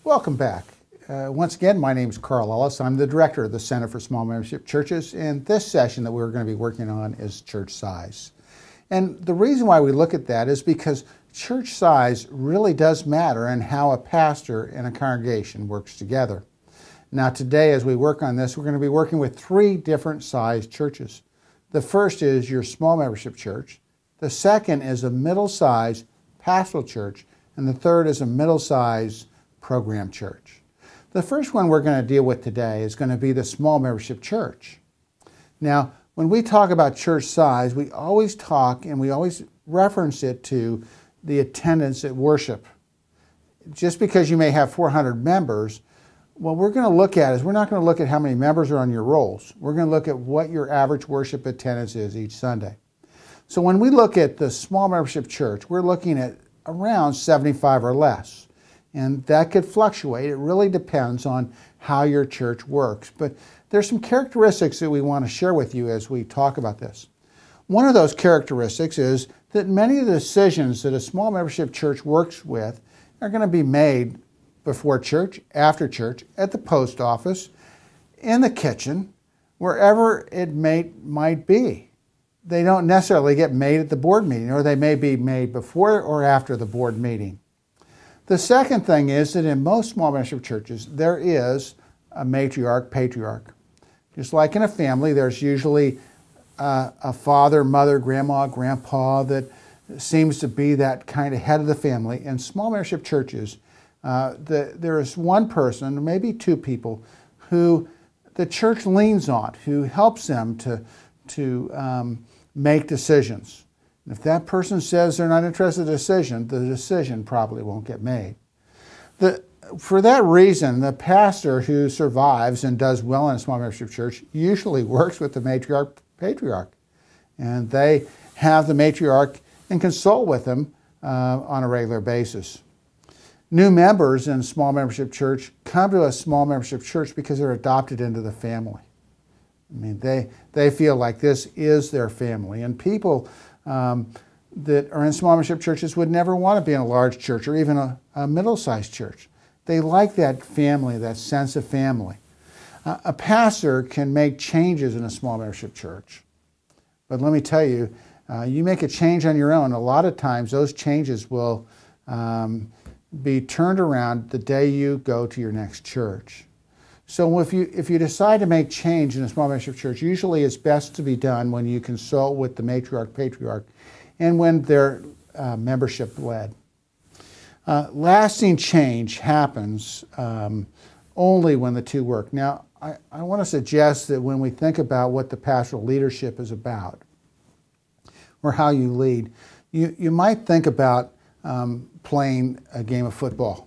Welcome back. Once again, my name is Carl Ellis. I'm the director of the Center for Small Membership Churches, and this session that we're going to be working on is church size. And the reason why we look at that is because church size really does matter in how a pastor and a congregation works together. Now today, as we work on this, we're going to be working with three different sized churches. The first is your small membership church. The second is a middle-sized pastoral church. And the third is a middle-sized program church. The first one we're going to deal with today is going to be the small membership church. Now, when we talk about church size, we always talk and we always reference it to the attendance at worship. Just because you may have 400 members, what we're going to look at is we're not going to look at how many members are on your rolls. We're going to look at what your average worship attendance is each Sunday. So when we look at the small membership church, we're looking at around 75 or less. And that could fluctuate. It really depends on how your church works. But there's some characteristics that we want to share with you as we talk about this. One of those characteristics is that many of the decisions that a small membership church works with are going to be made before church, after church, at the post office, in the kitchen, wherever it might be. They don't necessarily get made at the board meeting, or they may be made before or after the board meeting. The second thing is that in most small membership churches, there is a matriarch, patriarch. Just like in a family, there's usually a father, mother, grandma, grandpa that seems to be that kind of head of the family. In small membership churches, there is one person, maybe two people, who the church leans on, who helps them to make decisions. If that person says they're not interested in the decision probably won't get made. For that reason, the pastor who survives and does well in a small membership church usually works with the matriarch, patriarch. And they have the matriarch and consult with them on a regular basis. New members in a small membership church come to a small membership church because they're adopted into the family. I mean, they feel like this is their family. And people that are in small membership churches would never want to be in a large church or even a middle-sized church. They like that family, that sense of family. A pastor can make changes in a small membership church. But let me tell you, you make a change on your own, a lot of times those changes will be turned around the day you go to your next church. So if you decide to make change in a small membership church, usually it's best to be done when you consult with the matriarch, patriarch, and when they're membership-led. Lasting change happens only when the two work. Now, I want to suggest that when we think about what the pastoral leadership is about, or how you lead, you might think about playing a game of football.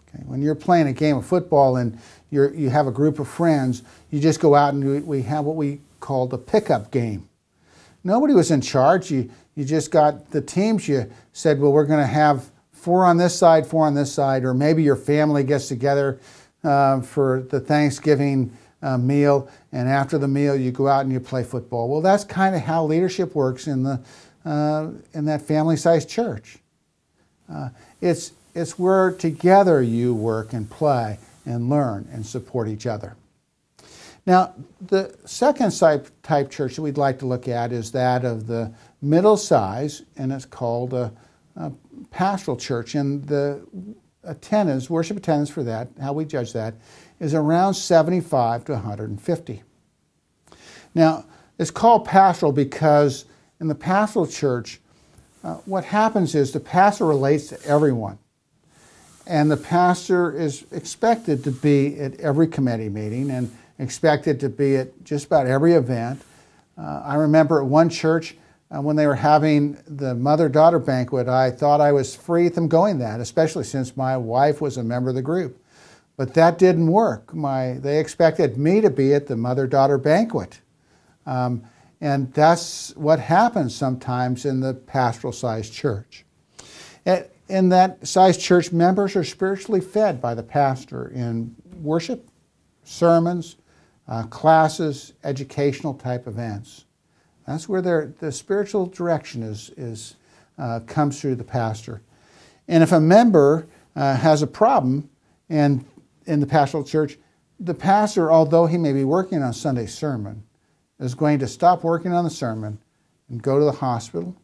Okay? When you're playing a game of football and you have a group of friends, you just go out and we have what we call the pickup game. Nobody was in charge. You just got the teams. You said, well, we're going to have 4 on this side, 4 on this side, or maybe your family gets together for the Thanksgiving meal, and after the meal you go out and you play football. Well, that's kind of how leadership works in that family-sized church. It's where together you work and play and learn and support each other. Now, the second type church that we'd like to look at is that of the middle size, and it's called a pastoral church. And the attendance, worship attendance for that, how we judge that, is around 75 to 150. Now, it's called pastoral because in the pastoral church, what happens is the pastor relates to everyone. And the pastor is expected to be at every committee meeting and expected to be at just about every event. I remember at one church, when they were having the mother-daughter banquet, I thought I was free from going that, especially since my wife was a member of the group. But that didn't work. They expected me to be at the mother-daughter banquet. And that's what happens sometimes in the pastoral-sized church. In that size church, members are spiritually fed by the pastor in worship, sermons, classes, educational type events. That's where the spiritual direction comes through the pastor. And if a member has a problem, And in the pastoral church, the pastor, although he may be working on Sunday's sermon, is going to stop working on the sermon and go to the hospital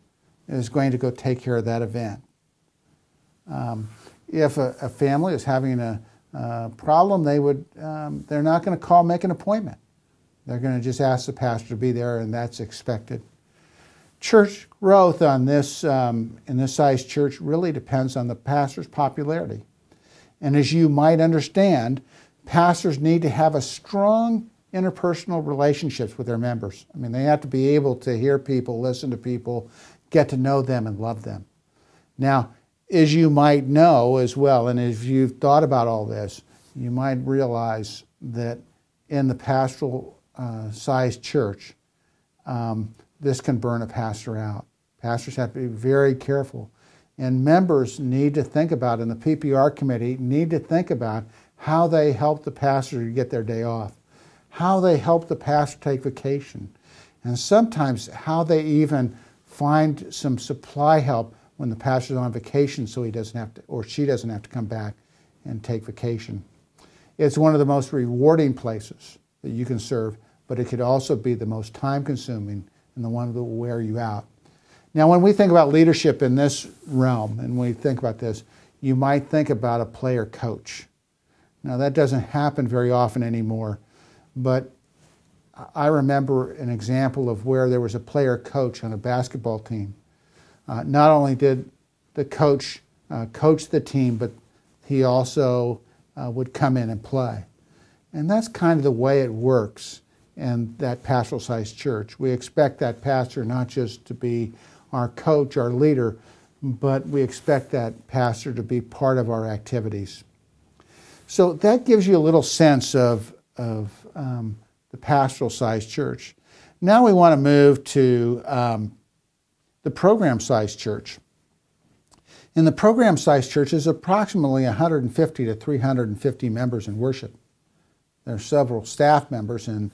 and is going to go take care of that event. If a family is having a problem, they're not going to make an appointment. They're going to just ask the pastor to be there, and that's expected. Church growth in this size church really depends on the pastor's popularity. And as you might understand, pastors need to have a strong interpersonal relationships with their members. I mean, they have to be able to hear people, listen to people, get to know them, and love them. Now, as you might know as well, and as you've thought about all this, you might realize that in the pastoral sized church, this can burn a pastor out. Pastors have to be very careful. And members need to think about, and the PPR committee need to think about how they help the pastor to get their day off, how they help the pastor take vacation, and sometimes how they even find some supply help when the pastor's on vacation so he doesn't have to, or she doesn't have to come back and take vacation. It's one of the most rewarding places that you can serve, but it could also be the most time-consuming and the one that will wear you out. Now, when we think about leadership in this realm, and we think about this, you might think about a player coach. Now, that doesn't happen very often anymore, but I remember an example of where there was a player coach on a basketball team. Not only did the coach coach the team, but he also would come in and play. And that's kind of the way it works in that pastoral-sized church. We expect that pastor not just to be our coach, our leader, but we expect that pastor to be part of our activities. So that gives you a little sense of the pastoral-sized church. Now we want to move to the program-sized church. In the program-sized church, there's approximately 150 to 350 members in worship. There are several staff members, and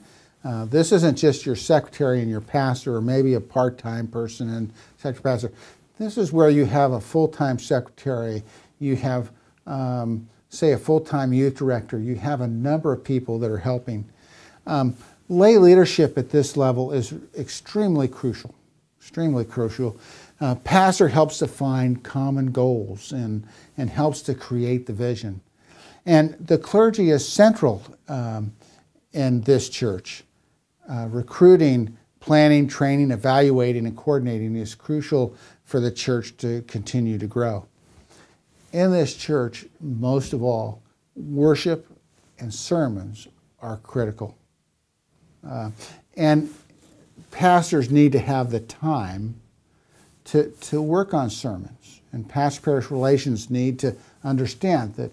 this isn't just your secretary and your pastor, or maybe a part-time person and secretary pastor. This is where you have a full-time secretary, you have, say, a full-time youth director, you have a number of people that are helping. Lay leadership at this level is extremely crucial, extremely crucial. Pastor helps to find common goals and helps to create the vision. And the clergy is central in this church. Recruiting, planning, training, evaluating, and coordinating is crucial for the church to continue to grow. In this church, most of all, worship and sermons are critical. And pastors need to have the time to work on sermons. And pastor-parish relations need to understand that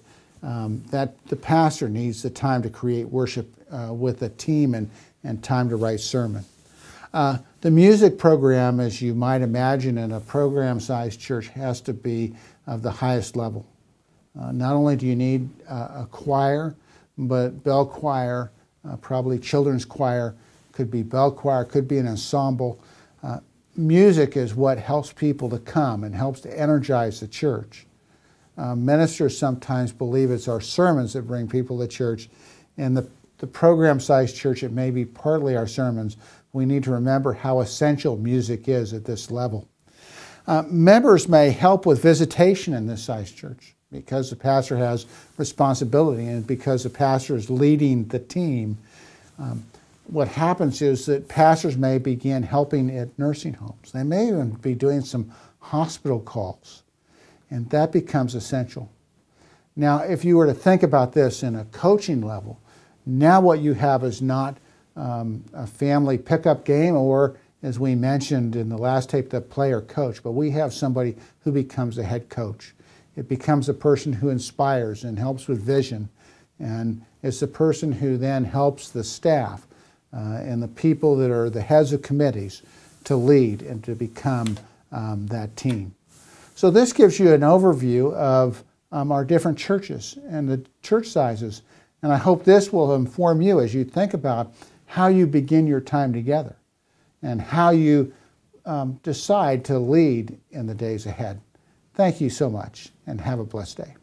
the pastor needs the time to create worship with a team and time to write sermon. The music program, as you might imagine in a program-sized church, has to be of the highest level. Not only do you need a choir, but bell choir, probably children's choir, could be bell choir, could be an ensemble. Music is what helps people to come and helps to energize the church. Ministers sometimes believe it's our sermons that bring people to church. In the program-sized church, it may be partly our sermons. We need to remember how essential music is at this level. Members may help with visitation in this size church because the pastor has responsibility and because the pastor is leading the team. What happens is that pastors may begin helping at nursing homes. They may even be doing some hospital calls, and that becomes essential. Now, if you were to think about this in a coaching level, now what you have is not a family pickup game or, as we mentioned in the last tape, the player coach, but we have somebody who becomes the head coach. It becomes a person who inspires and helps with vision, and it's the person who then helps the staff and the people that are the heads of committees to lead and to become that team. So this gives you an overview of our different churches and the church sizes, and I hope this will inform you as you think about how you begin your time together and how you decide to lead in the days ahead. Thank you so much, and have a blessed day.